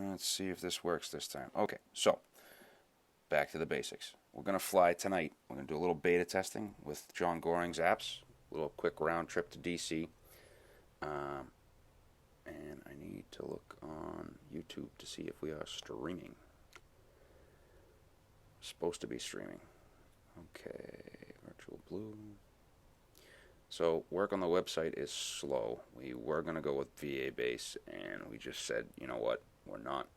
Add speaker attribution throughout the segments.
Speaker 1: Let's see if this works this time. Okay, so back to the basics. We're going to fly tonight. We're going to do a little beta testing with John Goring's apps. A little quick round trip to DC. And I need to look on YouTube to see if we are streaming. Supposed to be streaming. Okay, Virtual Blue. So work on the website is slow. We were going to go with VA base, and we just said, you know what, we're not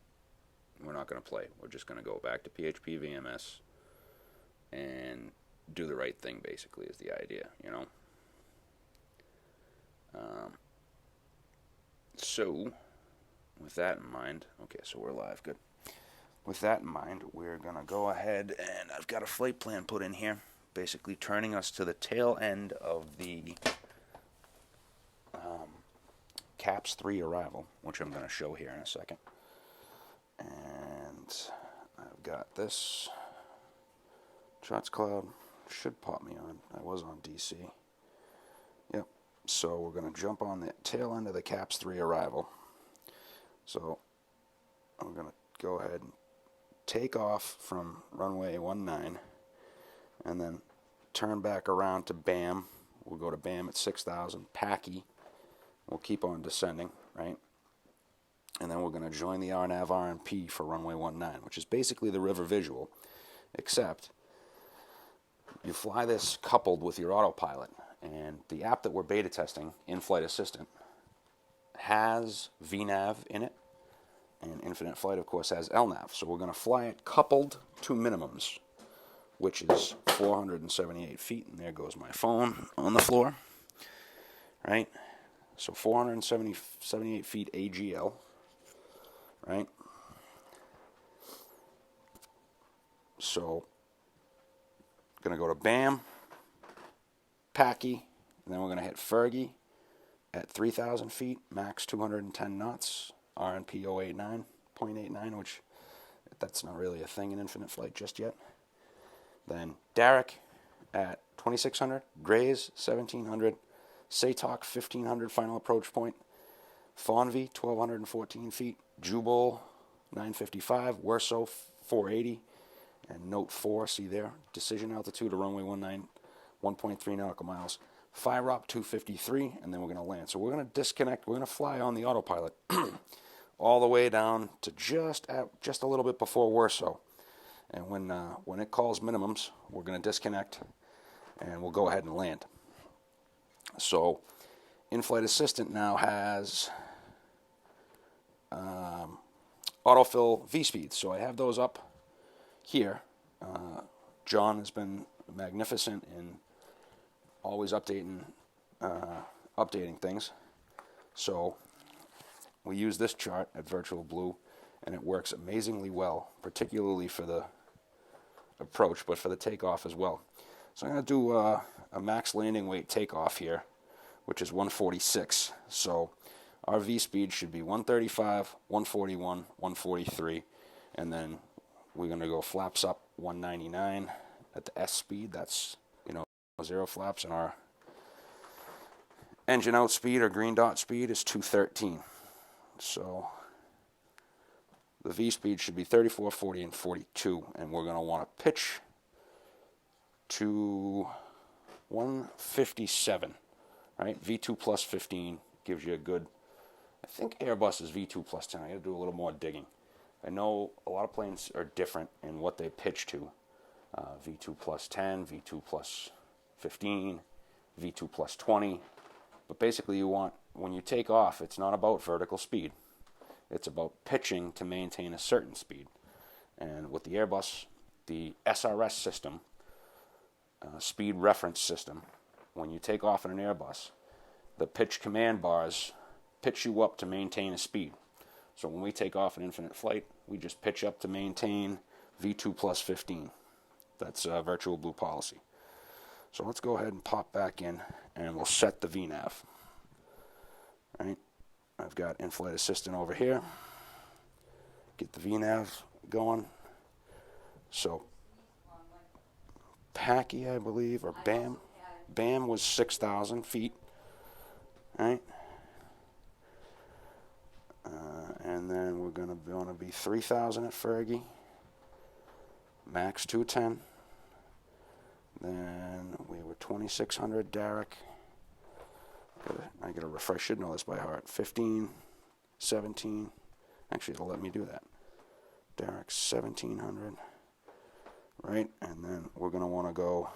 Speaker 1: going to play. We're just going to go back to PHP VMS and do the right thing, basically, is the idea, you know. So with that in mind, okay, so we're live, good. With that in mind, we're going to go ahead, and I've got a flight plan put in here, basically turning us to the tail end of the CAPS 3 arrival, which I'm going to show here in a second. And I've got this. Shots Cloud should pop me on. I was on DC. Yep. So we're going to jump on the tail end of the CAPS 3 arrival. So I'm going to go ahead and take off from runway 19 and then turn back around to BAM. We'll go to BAM at 6,000, Packy. We'll keep on descending, right? And then we're going to join the RNAV RNP for runway 19, which is basically the river visual, except you fly this coupled with your autopilot. And the app that we're beta testing, In-Flight Assistant, has VNAV in it. And Infinite Flight, of course, has LNAV. So we're going to fly it coupled to minimums, which is 478 feet. And there goes my phone on the floor. Right? So 478 feet AGL. Right? So, going to go to BAM, Packy, and then we're going to hit Fergie at 3,000 feet, max 210 knots, RNP 089.89, which that's not really a thing in Infinite Flight just yet. Then Derek at 2,600, Grays 1,700, Satok 1,500 final approach point, Fonvi 1,214 feet, Jubal 955, Werso 480, and Note 4, see there, decision altitude of runway 19, 1.3 nautical miles, fire up 253, and then we're going to land. So we're going to disconnect, we're going to fly on the autopilot all the way down to just a little bit before Werso. And when it calls minimums, we're going to disconnect, and we'll go ahead and land. So In-Flight Assistant now has autofill V-speed. So I have those up here. John has been magnificent in always updating things. So we use this chart at Virtual Blue, and it works amazingly well, particularly for the approach, but for the takeoff as well. So I'm going to do a max landing weight takeoff here, which is 146. So our V-speed should be 135, 141, 143, and then we're going to go flaps up 199 at the S speed. That's, 0 flaps, and our engine out speed or green dot speed is 213. So the V speed should be 34, 40, and 42, and we're going to want to pitch to 157, right? V2 plus 15 gives you a good, I think Airbus is V2 plus 10. I got to do a little more digging. I know a lot of planes are different in what they pitch to. V2 plus 10, V2 plus 15, V2 plus 20. But basically you want, when you take off, it's not about vertical speed. It's about pitching to maintain a certain speed. And with the Airbus, the SRS system, speed reference system, when you take off in an Airbus, the pitch command bars pitch you up to maintain a speed. So when we take off in Infinite Flight, we just pitch up to maintain V2 plus 15. That's Virtual Blue policy. So let's go ahead and pop back in, and we'll set the VNAV. Right? I've got In-Flight Assistant over here. Get the VNAV going. So Packy, I believe, or BAM. BAM was 6,000 feet. Right? and then we're going to be 3,000 at Fergie, max 210. Then we were 2,600 Derek. I got to refresh. I should know this by heart. 15, 17. Actually, it'll let me do that. Derek 1,700. Right, and then we're going to want to go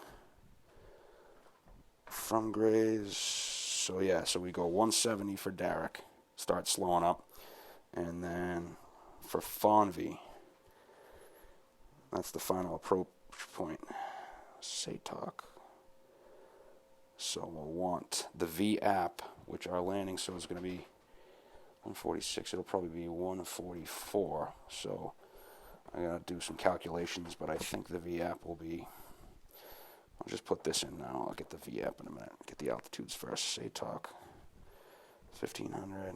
Speaker 1: from Grays. So yeah, so we go 170 for Derek. Start slowing up. And then for Fonvie, that's the final approach point. Say talk. So we'll want the V app, which our landing so is going to be 146. It'll probably be 144. So I got to do some calculations, but I think the V app will be. I'll just put this in now. I'll get the V app in a minute. Get the altitudes first. Say talk. 1,500.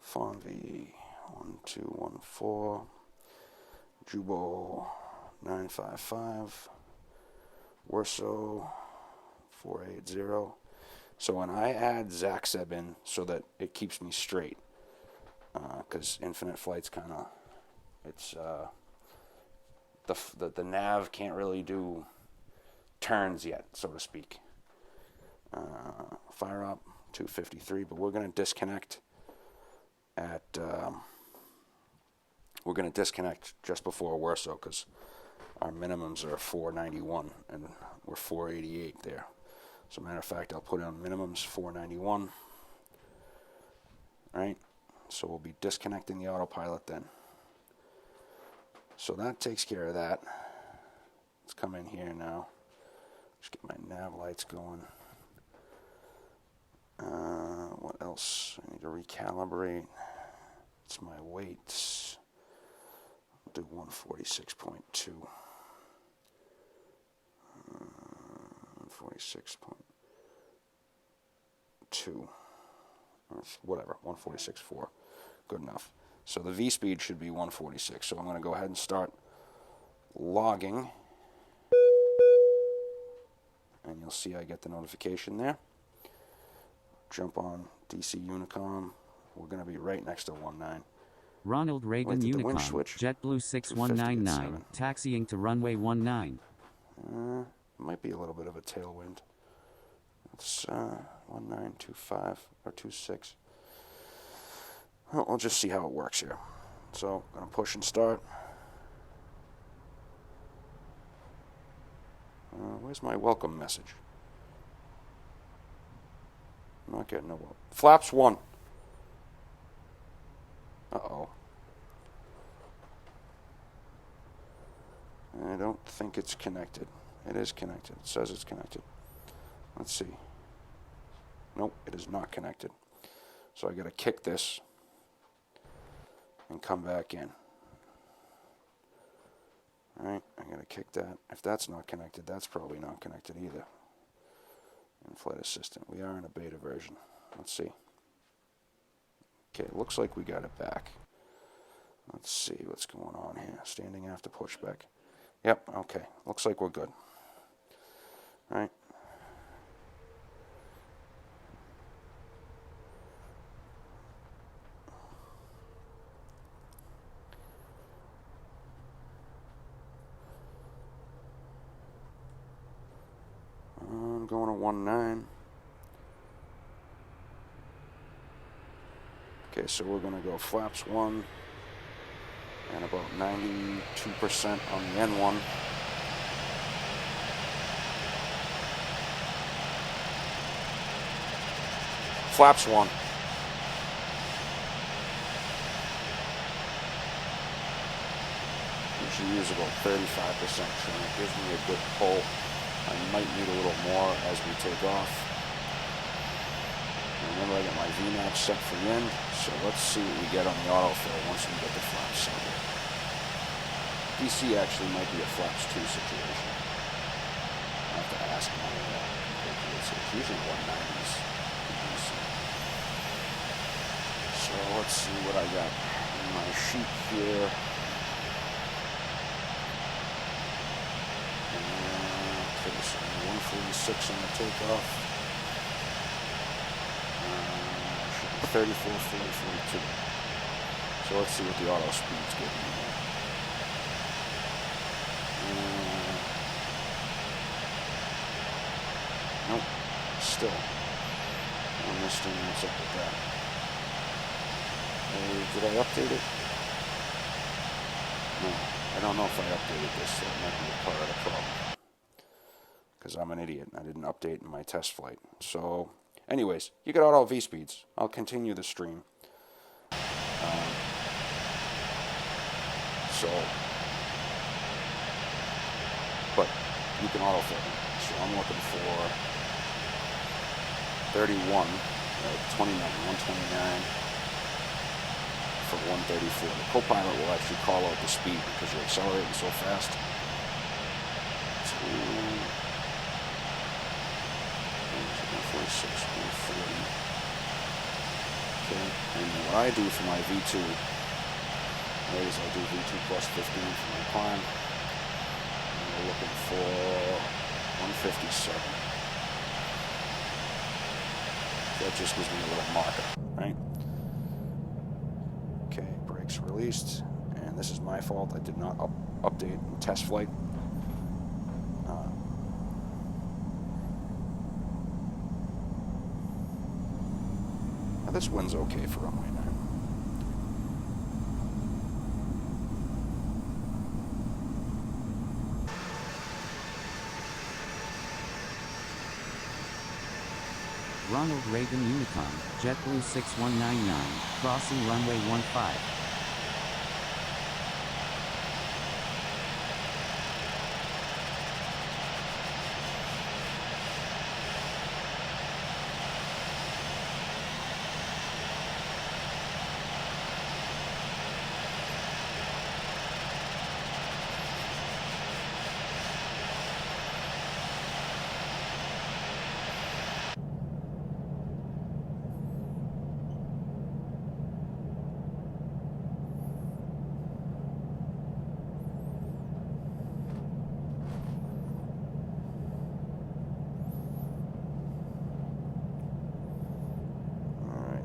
Speaker 1: Fonvie 1214. Jubo 955. Werso 480. So when I add Zaxeb in so that it keeps me straight, because Infinite Flight's kind of, it's the nav can't really do turns yet, so to speak. Fire up 253, but we're going to disconnect at we're going to disconnect just before Werso because our minimums are 491 and we're 488 there. So matter of fact, I'll put on minimums 491. Right? So we'll be disconnecting the autopilot then. So that takes care of that. Let's come in here now. Just get my nav lights going. What else? I need to recalibrate. It's my weights. I'll do 146.2. 146.2. Whatever, 146.4. Good enough. So the V speed should be 146. So I'm going to go ahead and start logging. And you'll see I get the notification there. Jump on DC Unicom. We're going to be right next to 19.
Speaker 2: Ronald Reagan Unicom, JetBlue 6199, taxiing to runway 19.
Speaker 1: Might be a little bit of a tailwind. It's 1925 or 26. Well, we'll just see how it works here. So I'm going to push and start. Where's my welcome message? I'm not getting a welcome. Flaps 1. Uh-oh. I don't think it's connected. It is connected. It says it's connected. Let's see. Nope, it is not connected. So I got to kick this and come back in. Alright, I got to kick that. If that's not connected, that's probably not connected either. In-flight assistant. We are in a beta version. Let's see. Okay, it looks like we got it back. Let's see what's going on here. Standing after pushback. Yep, okay. Looks like we're good. Alright. I'm going to 19. Okay, so we're going to go flaps 1 and about 92% on the N1. Flaps 1. Usually use about 35%, so it gives me a good pull. I might need a little more as we take off. And remember, I got my VNAV set for the end, so let's see what we get on the autofill once we get the flaps set here. DC actually might be a flaps 2 situation. I have to ask my compatriots. It's usually 190s in DC. So let's see what I got in my sheet here. Okay, so 146 on the takeoff. Should be 34, 40, 42. So let's see what the auto speed's giving me here. Nope, still. On this thing, what's up with that? Did I update it? No, I don't know if I updated this, so it might be a part of the problem. Because I'm an idiot, I didn't update in my test flight. So, anyways, you got auto V-speeds. I'll continue the stream. But you can autofill them. So I'm looking for 31, 29, 129 for 134. The co-pilot will actually call out the speed because you're accelerating so fast. 146, 140. Okay, and what I do for my V2 is I do V2 plus 15 for my climb. And we're looking for 157. That just gives me a little marker, right? Okay, brakes released. And this is my fault. I did not update in test flight. Now this wind's okay for runway 9.
Speaker 2: Ronald Reagan Unicom, JetBlue 6199, crossing runway 15.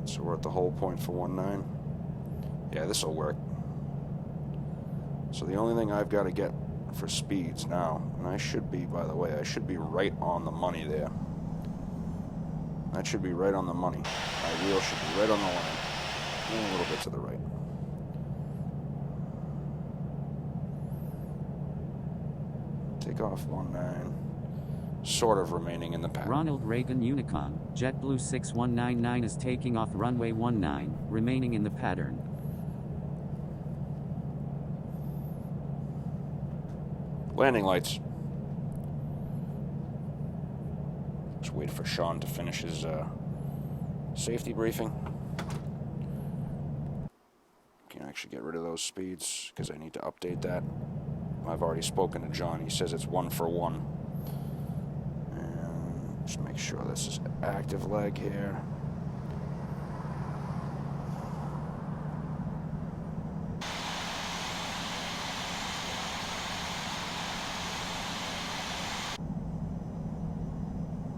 Speaker 1: So we're at the hold point for 19. Yeah, this will work. So the only thing I've got to get for speeds now, and I should be, by the way, I should be right on the money there. That should be right on the money. My wheel should be right on the line. And a little bit to the right. Take off 19. Sort of remaining in the pattern.
Speaker 2: Ronald Reagan Unicom, JetBlue 6199 is taking off runway 19, remaining in the pattern.
Speaker 1: Landing lights. Just wait for Sean to finish his safety briefing. Can actually get rid of those speeds because I need to update that. I've already spoken to John. He says it's 1 for 1. Just make sure this is active leg here.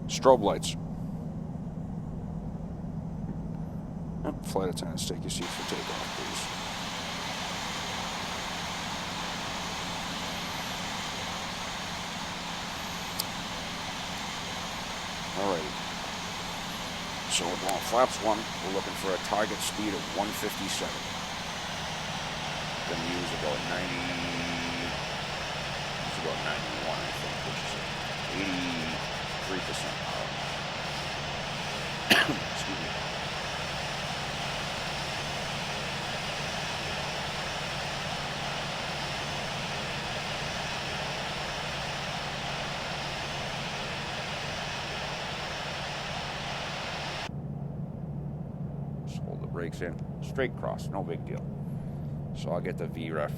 Speaker 1: Strobe lights. Yep, flight attendants, take your seats for takeoff, please. Alrighty. So we're going flaps 1. We're looking for a target speed of 157. Going to use about 90. It's about 91, I think, which is 83% power. Excuse me. Brakes in, straight cross, no big deal. So I'll get the VREF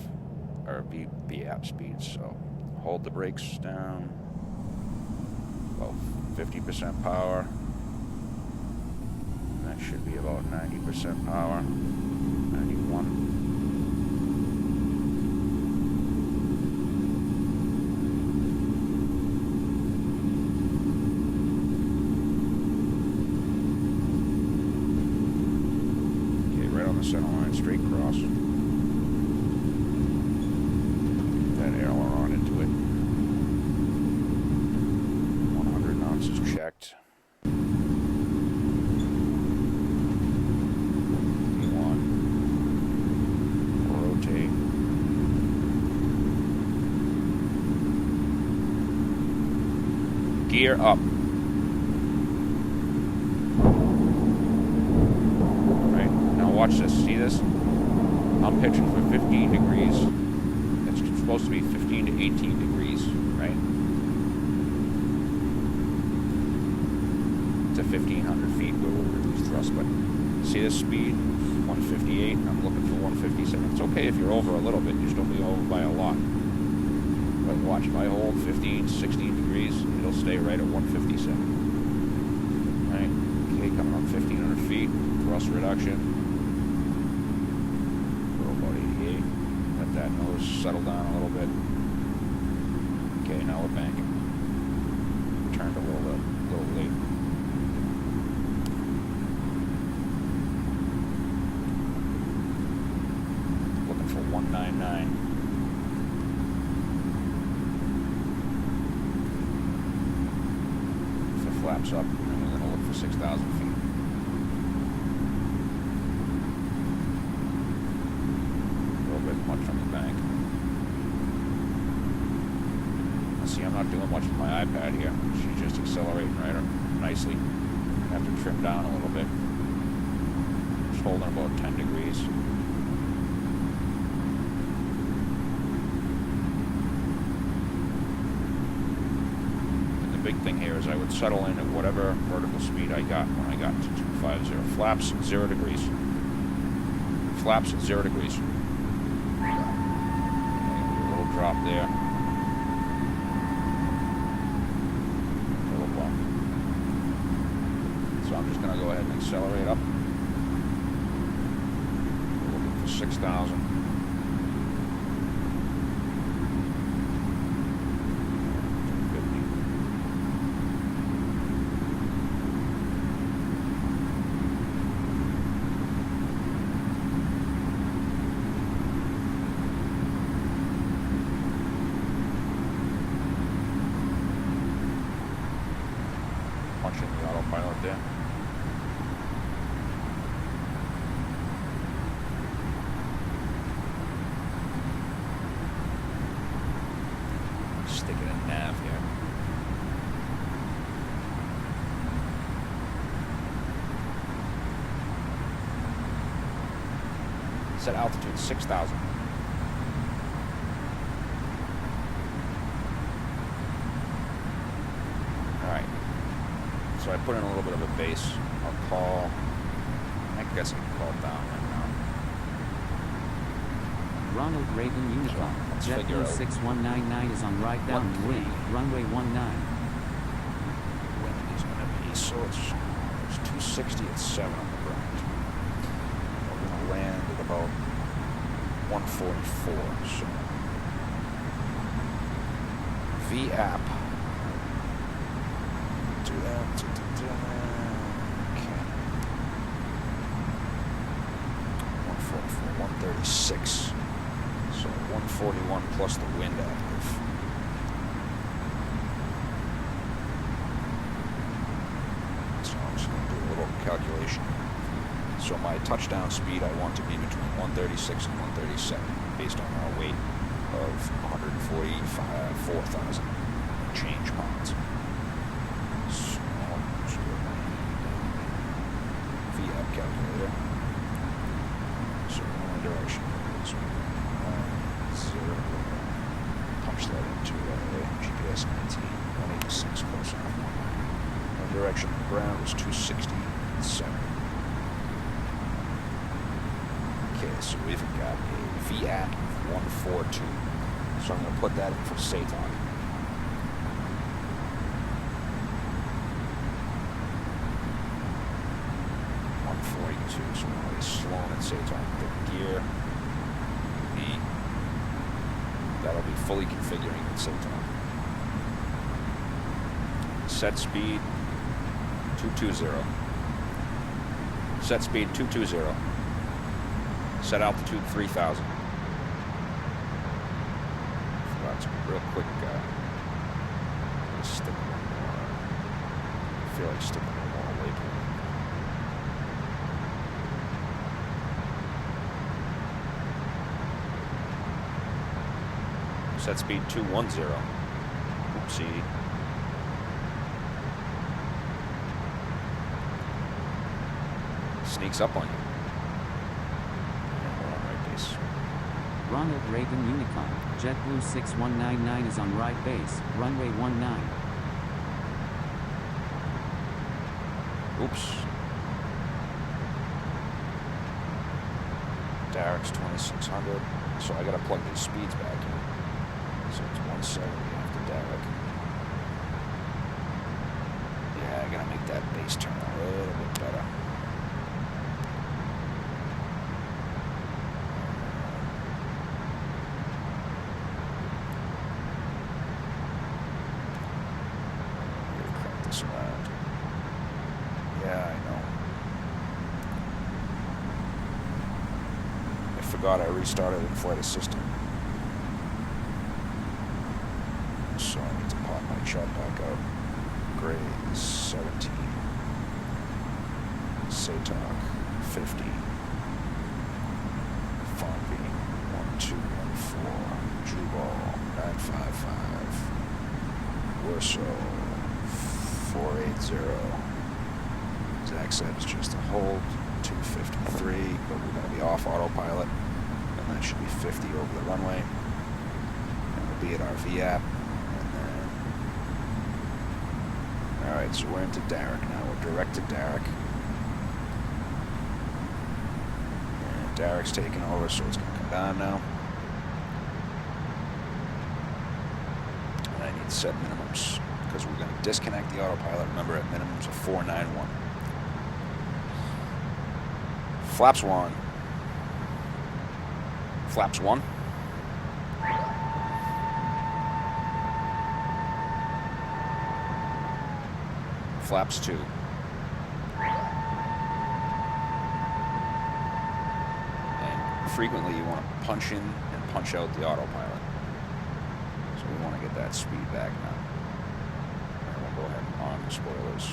Speaker 1: or VAP speeds. So hold the brakes down, about 50% power. That should be about 90% power, 91. the center line, straight cross. That aileron into it. 100 knots is checked. V1. Rotate. Gear up. Right, now watch this. See this? I'm pitching for 15 degrees. It's supposed to be 15 to 18 degrees, right? To 1,500 feet where we'll reduce thrust, but see this speed? 158, I'm looking for 157. It's okay if you're over a little bit, you just don't be over by a lot. But watch, if I hold 15, 16 degrees, it'll stay right at 157. Right? Okay, coming up 1,500 feet, thrust reduction. Go about 88. Let that nose settle down a little bit. Okay, now we're banking. Turned a little late. Looking for 199. Flaps up, and we're going to look for 6,000 feet. A little bit much from the bank. See, I'm not doing much with my iPad here. She's just accelerating right nicely. I have to trim down a little bit. Just holding about 10 degrees. Big thing here is I would settle in at whatever vertical speed I got when I got to 250. Flaps 0 degrees. Flaps at 0 degrees. A little drop there. A little bump. So I'm just going to go ahead and accelerate up. We're looking for 6,000. Punching the autopilot there. Stick it in nav here. Set altitude 6,000. So I put in a little bit of a base. I'll call, I guess I can call it down right now.
Speaker 2: Ronald Reagan Uniform. JetBlue 6199 is on right downwind, runway 19.
Speaker 1: Wind is going to be, so it's 260 at 7 on the ground. We're going to land at about 144, so. VAP. Do that. Okay. 144, 136. So 141 plus the wind active. So I'm just going to do a little calculation. So my touchdown speed I want to be between 136 and 137 based on our weight of 144,000 change pounds. Calculator. So one direction is 0. Punch that into GPS 19, 186 close enough. One direction of the ground was 260 at 7. Okay, so we've got a VAT of 142. So I'm going to put that in for SATOC. 142, so we're always slowing at SATOC. The gear, that'll be fully configuring at SATOC. Set speed 220. Set speed 220. Set altitude 3,000. That's real quick. Stick a little more. I feel like sticking a little more weight. Set speed 210. Oopsie. Sneaks up on you. Hold on, right base.
Speaker 2: Ronald Reagan Unicom, JetBlue 6199 is on right base, runway 19.
Speaker 1: Oops. Derek's 2600. So I gotta plug these speeds back in. So it's 170 after Derek. Yeah, I gotta make that base turn a little bit better. Around. Yeah, I know. I forgot I restarted in-flight assistant. So I need to pop my chart back out. Grade 17. SATOC 50. Fonby 1214. Jubal 955. Warsaw 480. Zach said it's just a hold, 253, but we're going to be off autopilot, and that should be 50 over the runway, and we'll be at our VAP, and then, alright, so we're into Derek now, we're direct to Derek, and Derek's taking over, so it's going to come down now, and I need to set minimums, because we're going to disconnect the autopilot, remember, at minimums of 491. Flaps 1. Flaps 1. Flaps 2. And frequently you want to punch in and punch out the autopilot. So we want to get that speed back now. Go ahead and arm the spoilers.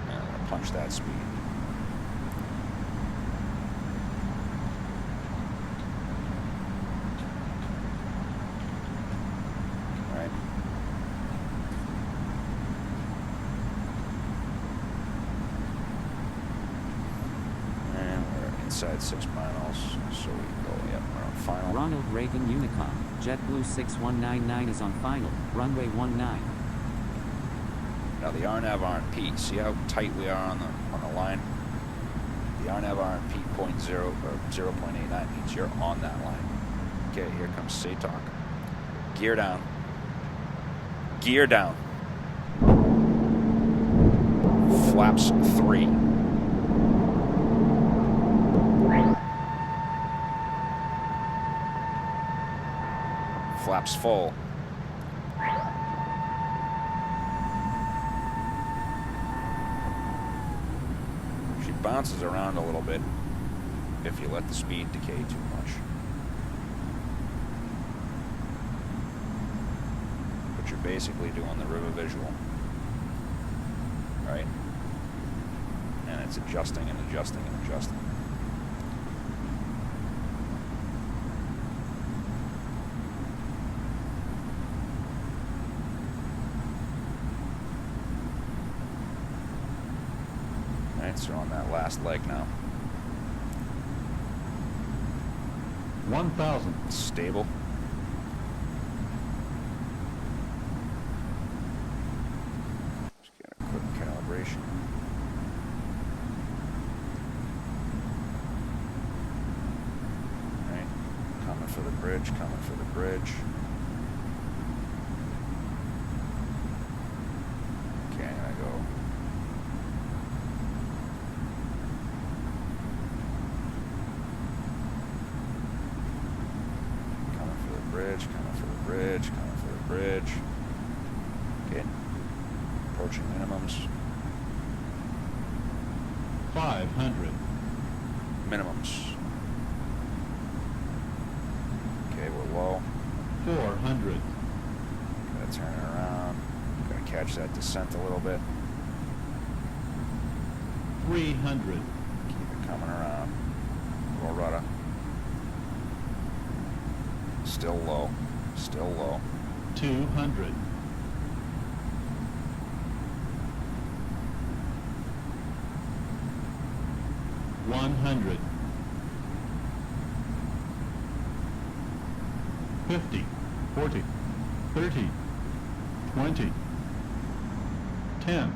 Speaker 1: And I'm going to punch that speed. Alright. And we're inside 6 miles. So we go, yep, we're on final.
Speaker 2: Ronald Reagan Unicom, JetBlue 6199 is on final, runway 19.
Speaker 1: Now the RNAV RNP, see how tight we are on the line? The RNAV RNP 0.0 or 0.89 means you're on that line. Okay, here comes SATOC. Gear down. Gear down. Flaps 3. Flaps full. She bounces around a little bit if you let the speed decay too much. But you're basically doing the river visual, right? And it's adjusting and adjusting and adjusting. So on that last leg now.
Speaker 3: 1,000.
Speaker 1: Stable. Just get a quick calibration. Right. Coming for the bridge, coming for the bridge. Okay, I go. Coming for the bridge, coming for the bridge. Okay. Approaching minimums.
Speaker 3: 500.
Speaker 1: minimums. Okay, we're low.
Speaker 3: 400.
Speaker 1: Gotta turn it around. Gotta catch that descent a little bit.
Speaker 3: 300.
Speaker 1: Keep it coming around. Roll rudder. Still low. Still low.
Speaker 3: 200. 100. 50. 40. 30. 20. 10.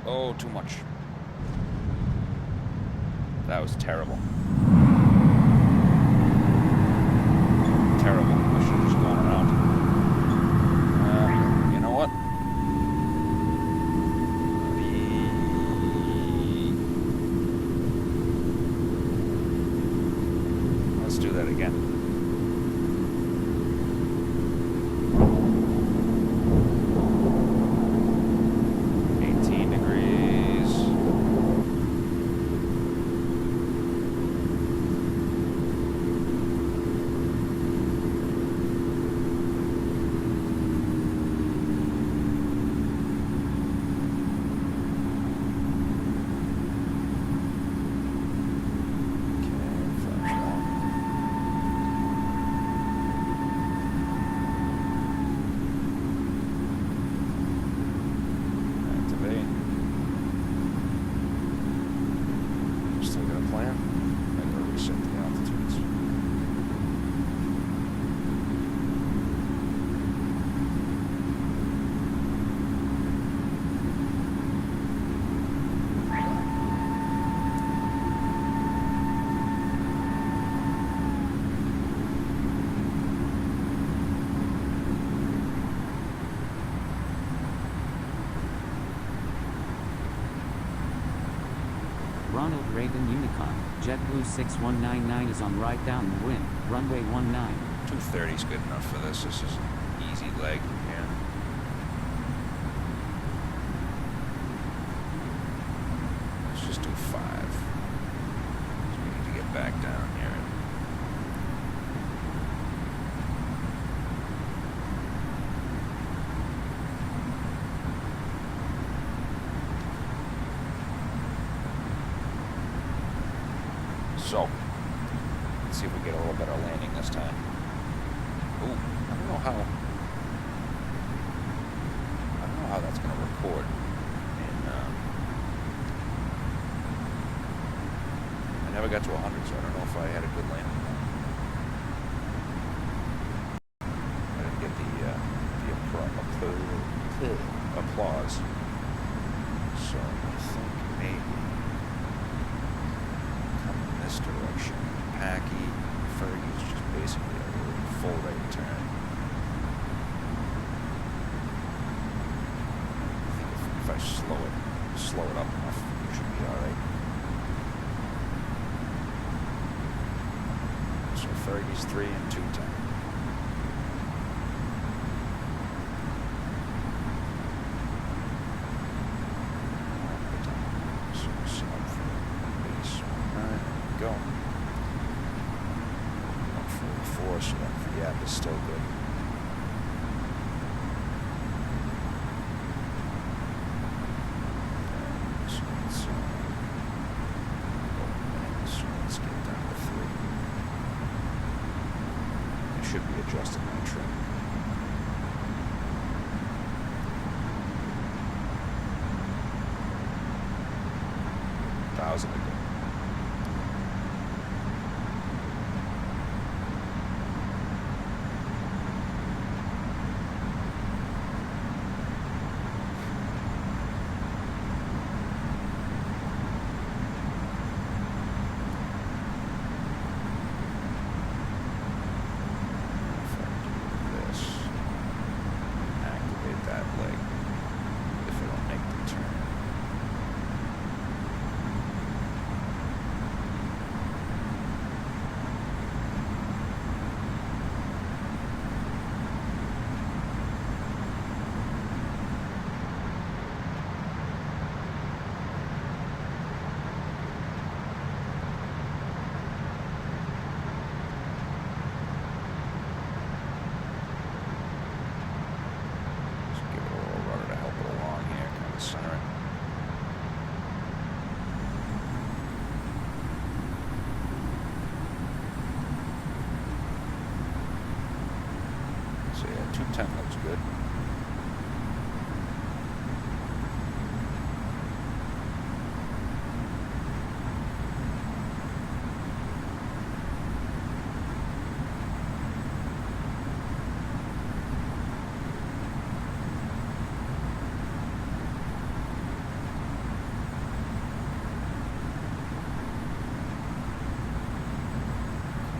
Speaker 1: Oh, too much. That was terrible. Terrible. I should have just gone around. You know what? Let's do that again.
Speaker 2: Ronald Reagan Unicon, JetBlue 6199 is on right downwind, runway 19.
Speaker 1: 230 is good enough for this. This is an easy leg here. Let's just do 5. So we need to get back down here. So, let's see if we get a little better landing this time. Ooh, I don't know how that's going to record. And I never got to 100, so I don't know if I had a good landing. I didn't get the applause. So I think maybe this direction. Packy, Fergie's just basically a really full right turn. I think if I slow it up enough, it should be alright. So Fergie's 3 and 210. Go. 144, so that gap is still good. So let's get down to 3. I should be adjusting my trim. $1,000 again. 210 looks good.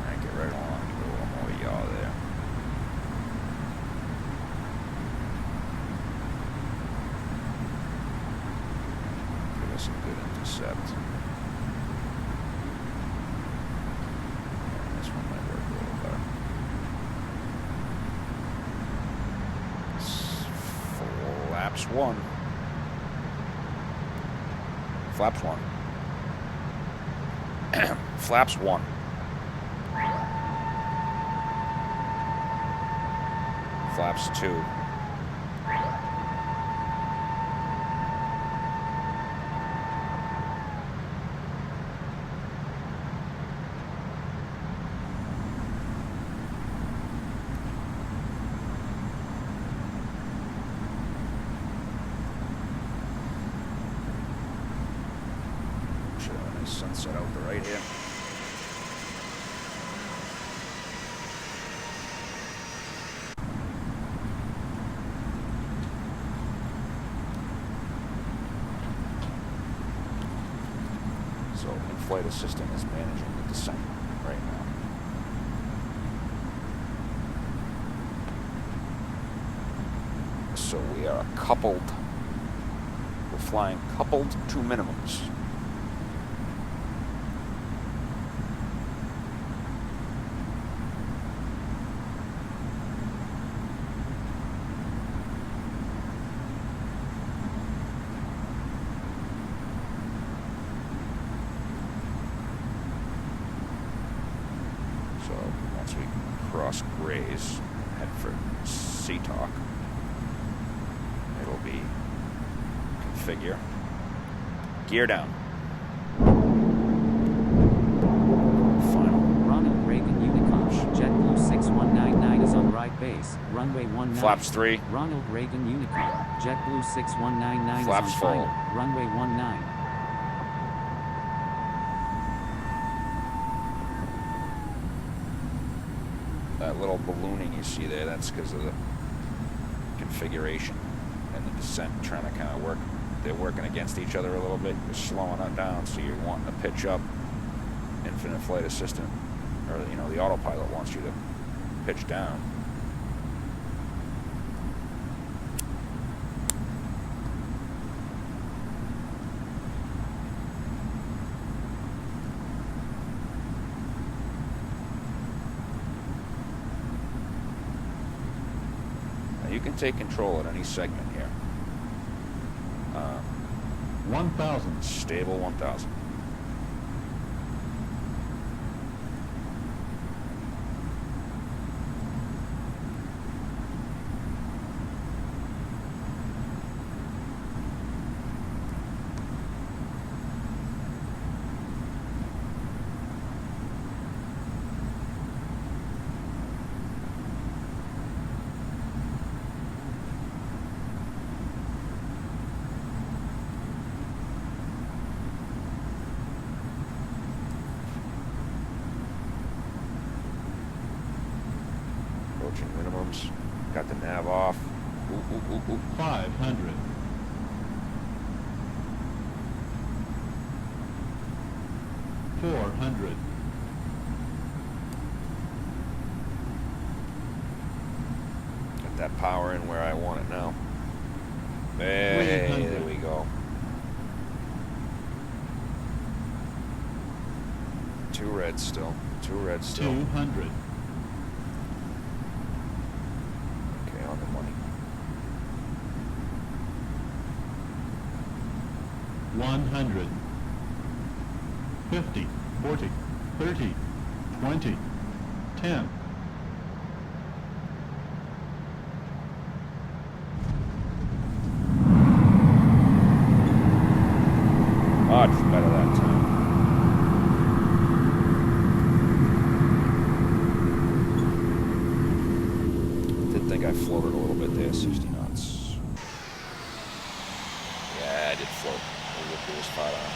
Speaker 1: Crank it right along, give it a little more yaw there. Give us a good intercept. And this one might work a little better. Flaps one. Flaps one. Flaps one. Flaps two. Should have a nice sunset out the right here. So in-flight assistant is managing the descent right now. So we are coupled. We're flying coupled to minimums. So once we cross grays, head for C-Talk, it'll be configure, gear down. Final.
Speaker 2: Ronald Reagan Unicom, JetBlue 6199 is on right base, runway 19.
Speaker 1: Flaps 3.
Speaker 2: Ronald Reagan Unicom, JetBlue 6199
Speaker 1: Flaps
Speaker 2: is on
Speaker 1: full.
Speaker 2: final, runway 19.
Speaker 1: That little ballooning you see there, that's because of the configuration and the descent trying to kind of work. They're working against each other a little bit. You're slowing it down, so you're wanting to pitch up. Infinite Flight Assistant, or the autopilot wants you to pitch down. Now you can take control at any segment here.
Speaker 3: 1,000.
Speaker 1: Stable 1,000. Approaching minimums. Got the nav off. Ooh, ooh, ooh, ooh.
Speaker 3: 500. 400.
Speaker 1: Got that power in where I want it now. Hey,
Speaker 3: 300.
Speaker 1: there we go. 2 reds still. 2 reds still.
Speaker 3: 200.
Speaker 1: Okay, on the money.
Speaker 3: 100. 50. 40. 30. 20. 10.
Speaker 1: Much better that time. Didn't think I floated a little bit there, 60 knots. Yeah, I did float. It was spot on.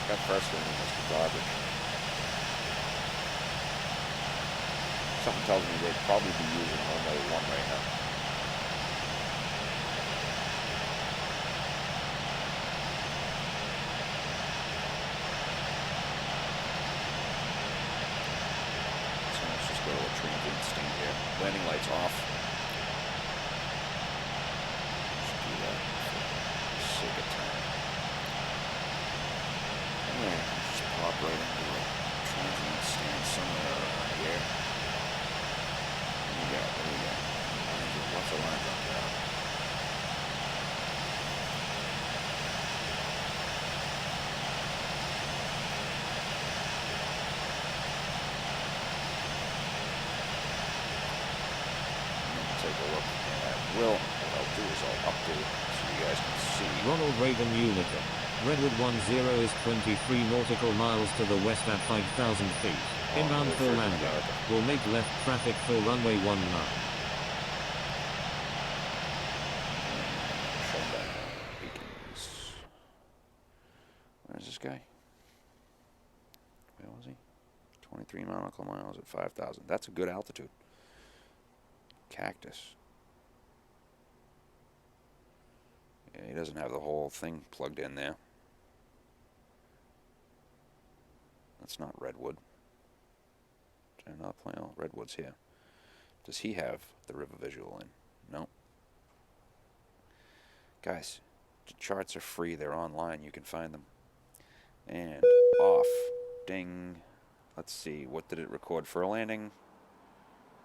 Speaker 1: That first one must be garbage. Something tells me they'd probably be using runway 1 right now. So let's just go to a transient sting here. Landing lights off. Let's do that for the sake of time. Alright, just pop right into a transient stand somewhere around here. What do we got? Lots of lines up there. Take a look, and I will. What I'll do is I'll update so you guys can see.
Speaker 4: Ronald Reagan Unica. Redwood 10 is 23 nautical miles to the west at 5,000 feet. Inbound for landing. Will make left traffic for runway 19.
Speaker 1: Shutdown beacons. Where's this guy? Where was he? 23 nautical miles at 5,000. That's a good altitude. Cactus. Yeah, he doesn't have the whole thing plugged in there. That's not Redwood. Did I not play all Redwood's here? Does he have the river visual in? No. Guys, the charts are free. They're online. You can find them. And off. Ding. Let's see. What did it record for a landing?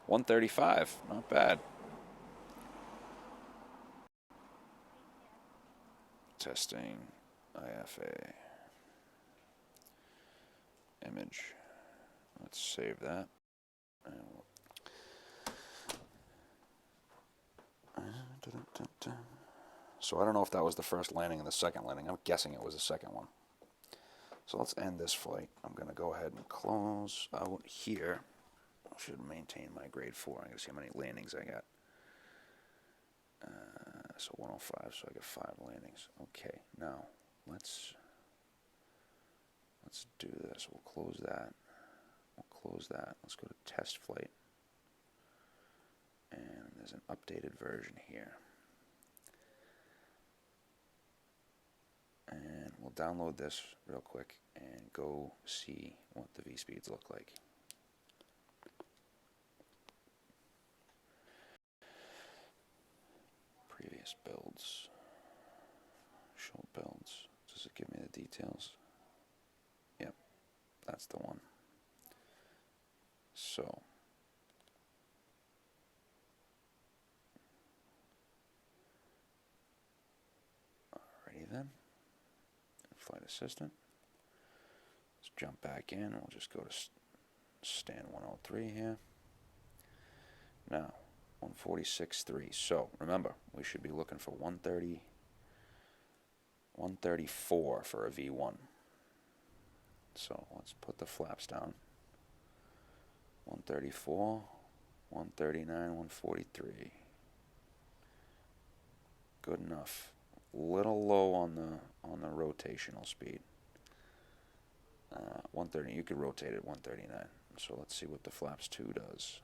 Speaker 1: 135. Not bad. Testing. IFA. Image. Let's save that. So I don't know if that was the first landing or the second landing. I'm guessing it was the second one. So let's end this flight. I'm going to go ahead and close out here. I should maintain my grade 4. I'm going to see how many landings I got. So 105, so I got 5 landings. Okay, now let's do this. We'll close that. We'll close that. Let's go to test flight. And there's an updated version here. And we'll download this real quick and go see what the V-speeds look like. Previous builds. Show builds. Does it give me the details? Yep, that's the one. So alrighty then. Flight assistant. Let's jump back in. We'll just go to stand 103 here. Now 146.3. So remember, we should be looking for 134 for a V1. So let's put the flaps down. 134, 139, 143. Good enough. Little low on the rotational speed. 130. You could rotate at 139. So let's see what the flaps 2 does.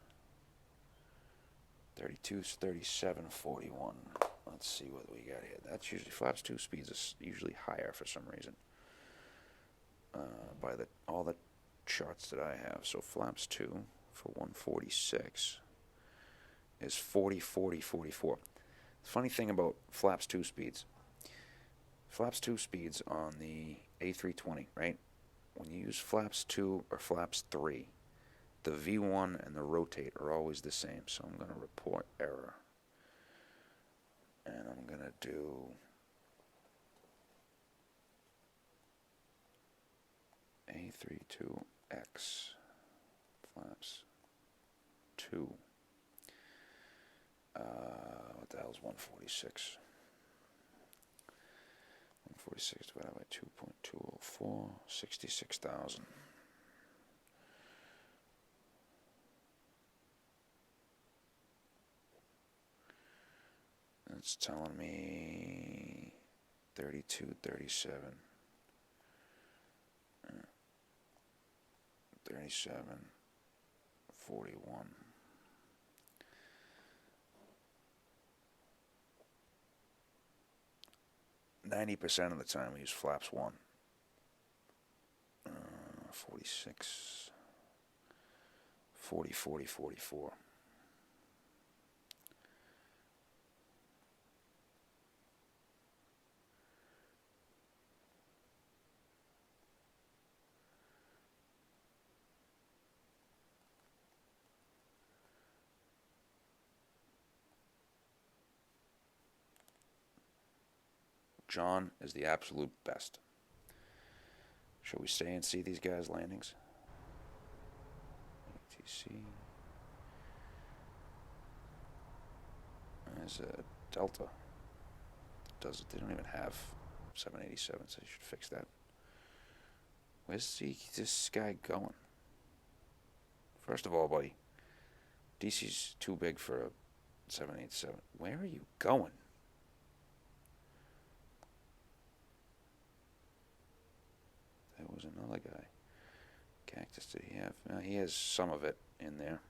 Speaker 1: 32, 37, 41. Let's see what we got here. That's usually flaps 2 speeds is usually higher for some reason. By all the charts that I have. So flaps 2 for 146 is 40, 40, 44. Funny thing about flaps 2 speeds. Flaps 2 speeds on the A320, right? When you use flaps 2 or flaps 3, the V1 and the rotate are always the same. So I'm going to report error. And I'm going to do A32X flaps 2. What the hell is 146? 146 divided by 2.204, 66,000. It's telling me 32, 37. 37, 41. %90 of the time we use flaps 1. 46, 40, 40, 44. John is the absolute best. Shall we stay and see these guys' landings? ATC. There's a Delta. They don't even have 787, so you should fix that. Where's this guy going? First of all, buddy, DC's too big for a 787. Where are you going? There was another guy. Cactus, did he have? He has some of it in there.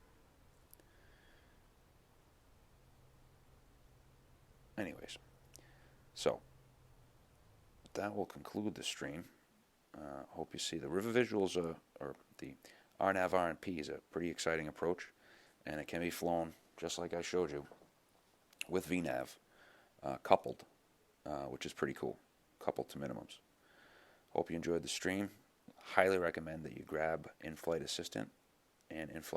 Speaker 1: Anyways, so that will conclude the stream. Hope you see the river visuals, or the RNAV RNP is a pretty exciting approach, and it can be flown just like I showed you with VNAV coupled, which is pretty cool, coupled to minimums. Hope you enjoyed the stream. Highly recommend that you grab in-flight assistant and in-flight